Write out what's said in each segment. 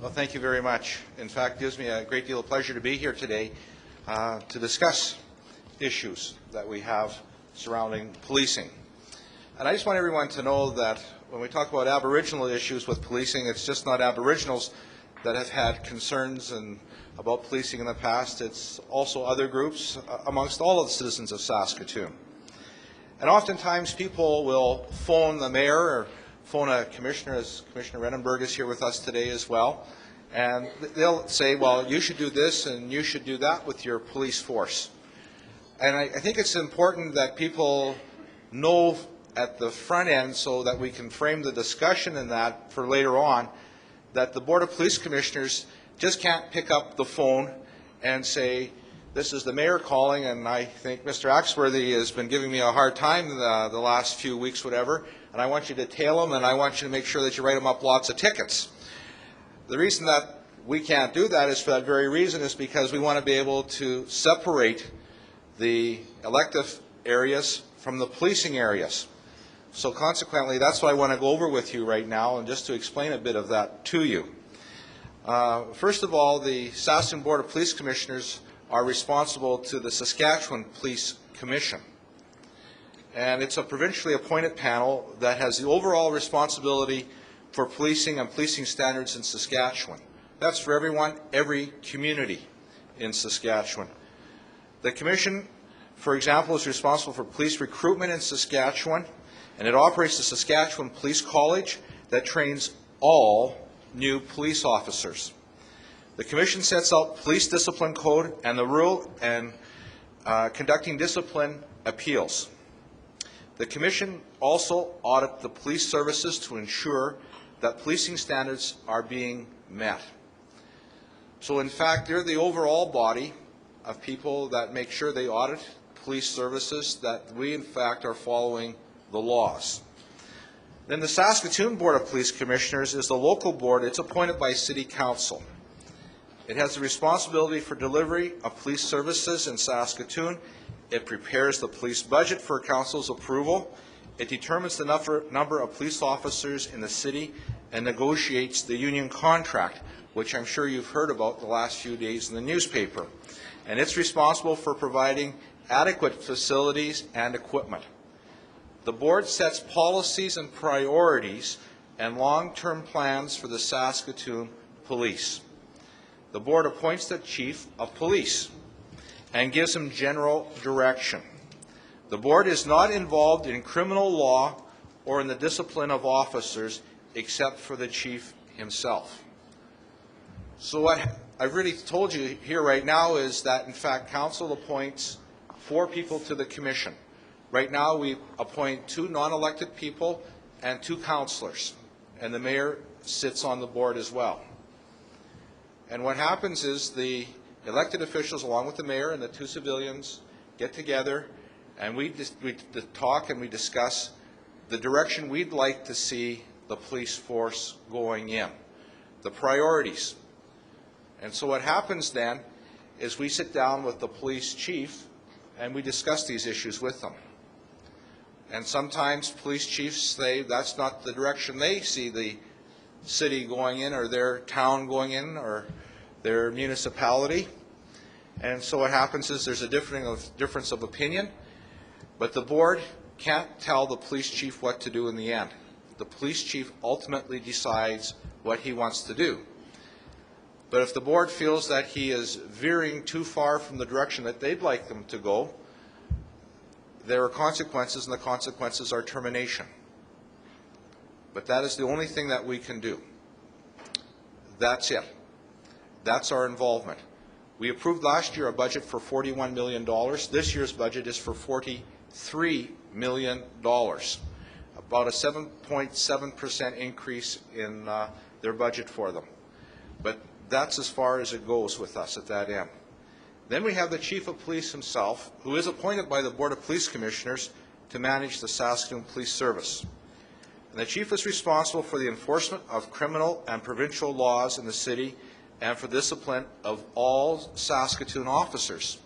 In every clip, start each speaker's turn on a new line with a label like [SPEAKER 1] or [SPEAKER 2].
[SPEAKER 1] Well, thank you very much. In fact, it gives me a great deal of pleasure to be here today to discuss issues that we have surrounding policing. And I just want everyone to know that when we talk about Aboriginal issues with policing, it's just not Aboriginals that have had concerns about policing in the past. It's also other groups amongst all of the citizens of Saskatoon. And oftentimes people will phone the mayor or phone a commissioner, as Commissioner Renenberg is here with us today as well, and they'll say, well, you should do this and you should do that with your police force. And I think it's important that people know at the front end, so that we can frame the discussion in that for later on, that the Board of Police Commissioners just can't pick up the phone and say, this is the mayor calling, and I think Mr. Axworthy has been giving me a hard time the last few weeks, whatever, and I want you to tail him, and I want you to make sure that you write him up lots of tickets. The reason that we can't do that is for that very reason, is because we want to be able to separate the elective areas from the policing areas. So consequently, that's what I want to go over with you right now, and just to explain a bit of that to you. First of all, the Saskatoon Board of Police Commissioners are responsible to the Saskatchewan Police Commission. And it's a provincially appointed panel that has the overall responsibility for policing and policing standards in Saskatchewan. That's for everyone, every community in Saskatchewan. The Commission, for example, is responsible for police recruitment in Saskatchewan, and it operates the Saskatchewan Police College that trains all new police officers. The Commission sets out police discipline code and the rule and conducting discipline appeals. The Commission also audits the police services to ensure that policing standards are being met. So in fact, they're the overall body of people that make sure they audit police services, that we in fact are following the laws. Then the Saskatoon Board of Police Commissioners is the local board. It's appointed by City Council. It has the responsibility for delivery of police services in Saskatoon. It prepares the police budget for Council's approval. It determines the number of police officers in the city and negotiates the union contract, which I'm sure you've heard about the last few days in the newspaper. And it's responsible for providing adequate facilities and equipment. The board sets policies and priorities and long-term plans for the Saskatoon Police. The board appoints the chief of police and gives him general direction. The board is not involved in criminal law or in the discipline of officers except for the chief himself. So what I've really told you here right now is that in fact council appoints 4 people to the commission. Right now we appoint 2 non-elected people and 2 councillors, and the mayor sits on the board as well. And what happens is the elected officials, along with the mayor and the 2 civilians, get together and we talk and we discuss the direction we'd like to see the police force going in, the priorities. And so what happens then is we sit down with the police chief and we discuss these issues with them. And sometimes police chiefs say that's not the direction they see the city going in, or their town going in, or their municipality. And so what happens is there's a difference of opinion, but the board can't tell the police chief what to do in the end. The police chief ultimately decides what he wants to do. But if the board feels that he is veering too far from the direction that they'd like them to go, there are consequences, and the consequences are termination. But that is the only thing that we can do. That's it. That's our involvement. We approved last year a budget for $41 million. This year's budget is for $43 million, about a 7.7% increase in their budget for them. But that's as far as it goes with us at that end. Then we have the Chief of Police himself, who is appointed by the Board of Police Commissioners to manage the Saskatoon Police Service. And the Chief is responsible for the enforcement of criminal and provincial laws in the city and for discipline of all Saskatoon officers.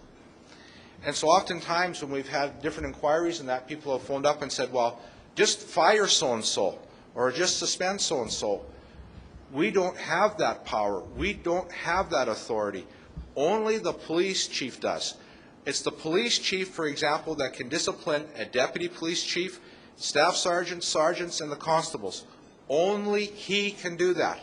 [SPEAKER 1] And so oftentimes when we've had different inquiries and that, people have phoned up and said, well, just fire so-and-so or just suspend so-and-so. We don't have that power. We don't have that authority. Only the police chief does. It's the police chief, for example, that can discipline a deputy police chief, staff sergeants, sergeants, and the constables. Only he can do that.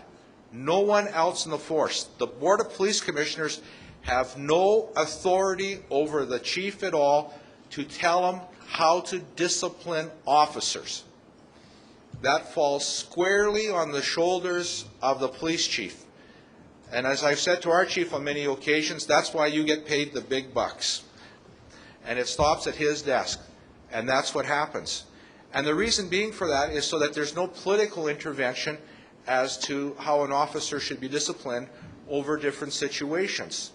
[SPEAKER 1] No one else in the force. The Board of Police Commissioners have no authority over the chief at all to tell him how to discipline officers. That falls squarely on the shoulders of the police chief. And as I've said to our chief on many occasions, that's why you get paid the big bucks. And it stops at his desk. And that's what happens. And the reason being for that is so that there's no political intervention as to how an officer should be disciplined over different situations.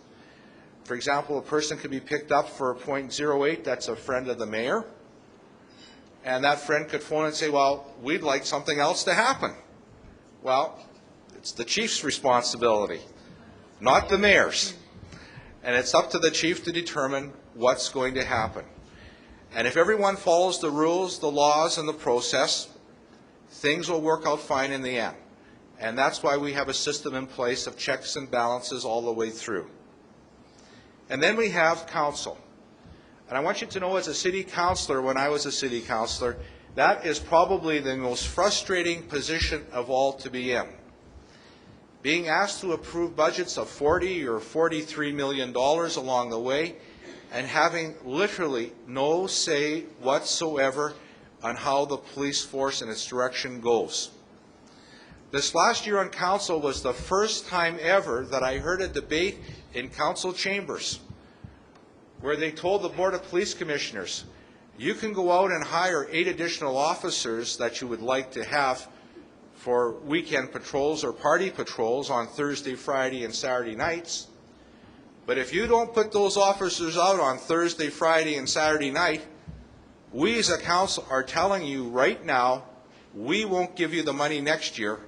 [SPEAKER 1] For example, a person could be picked up for a .08, that's a friend of the mayor, and that friend could phone and say, well, we'd like something else to happen. Well, it's the chief's responsibility, not the mayor's. And it's up to the chief to determine what's going to happen. And if everyone follows the rules, the laws, and the process, things will work out fine in the end. And that's why we have a system in place of checks and balances all the way through. And then we have council. And I want you to know, as a city councillor, when I was a city councillor, that is probably the most frustrating position of all to be in. Being asked to approve budgets of $40 or $43 million along the way, and having literally no say whatsoever on how the police force and its direction goes. This last year on council was the first time ever that I heard a debate in council chambers where they told the Board of Police Commissioners, you can go out and hire 8 additional officers that you would like to have for weekend patrols or party patrols on Thursday, Friday, and Saturday nights. But if you don't put those officers out on Thursday, Friday, and Saturday night, we as a council are telling you right now, we won't give you the money next year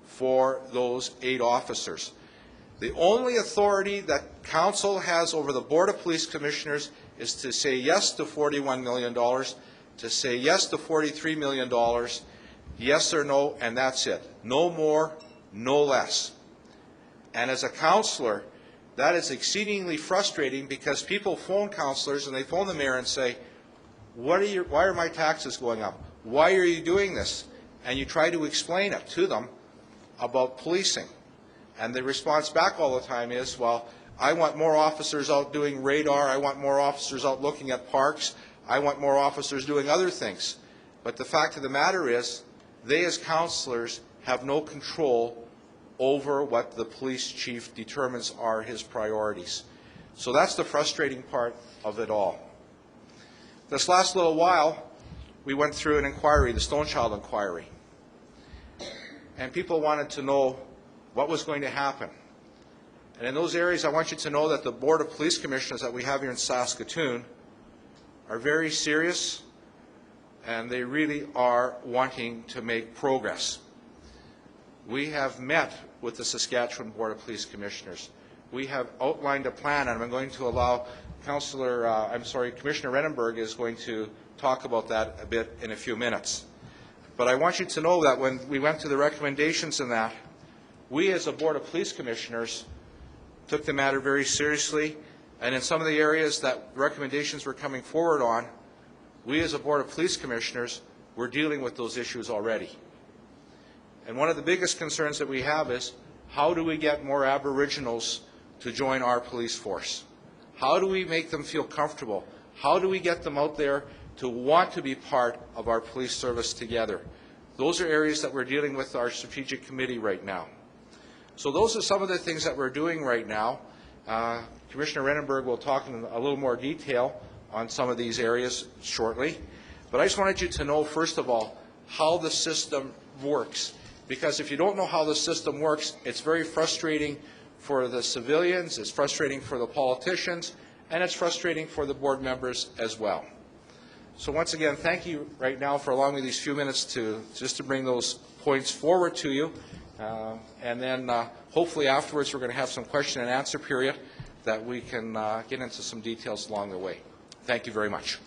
[SPEAKER 1] for those 8 officers. The only authority that council has over the Board of Police Commissioners is to say yes to $41 million, to say yes to $43 million, yes or no, and that's it. No more, no less. And as a councillor, that is exceedingly frustrating because people phone councillors and they phone the mayor and say, why are my taxes going up? Why are you doing this? And you try to explain it to them about policing. And the response back all the time is, well, I want more officers out doing radar, I want more officers out looking at parks, I want more officers doing other things. But the fact of the matter is, they as councillors have no control over what the police chief determines are his priorities. So that's the frustrating part of it all. This last little while, we went through an inquiry, the Stonechild inquiry. And people wanted to know what was going to happen. And in those areas, I want you to know that the Board of Police Commissioners that we have here in Saskatoon are very serious, and they really are wanting to make progress. We have met with the Saskatchewan Board of Police Commissioners. We have outlined a plan, and I'm going to allow Commissioner Renenberg is going to talk about that a bit in a few minutes. But I want you to know that when we went to the recommendations in that, we as a Board of Police Commissioners took the matter very seriously, and in some of the areas that recommendations were coming forward on, we as a Board of Police Commissioners were dealing with those issues already. And one of the biggest concerns that we have is, how do we get more Aboriginals to join our police force? How do we make them feel comfortable? How do we get them out there to want to be part of our police service together? Those are areas that we're dealing with our strategic committee right now. So those are some of the things that we're doing right now. Commissioner Renenberg will talk in a little more detail on some of these areas shortly. But I just wanted you to know, first of all, how the system works. Because if you don't know how the system works, it's very frustrating for the civilians, it's frustrating for the politicians, and it's frustrating for the board members as well. So once again, thank you right now for allowing me these few minutes just to bring those points forward to you. And then hopefully afterwards we're going to have some question and answer period that we can get into some details along the way. Thank you very much.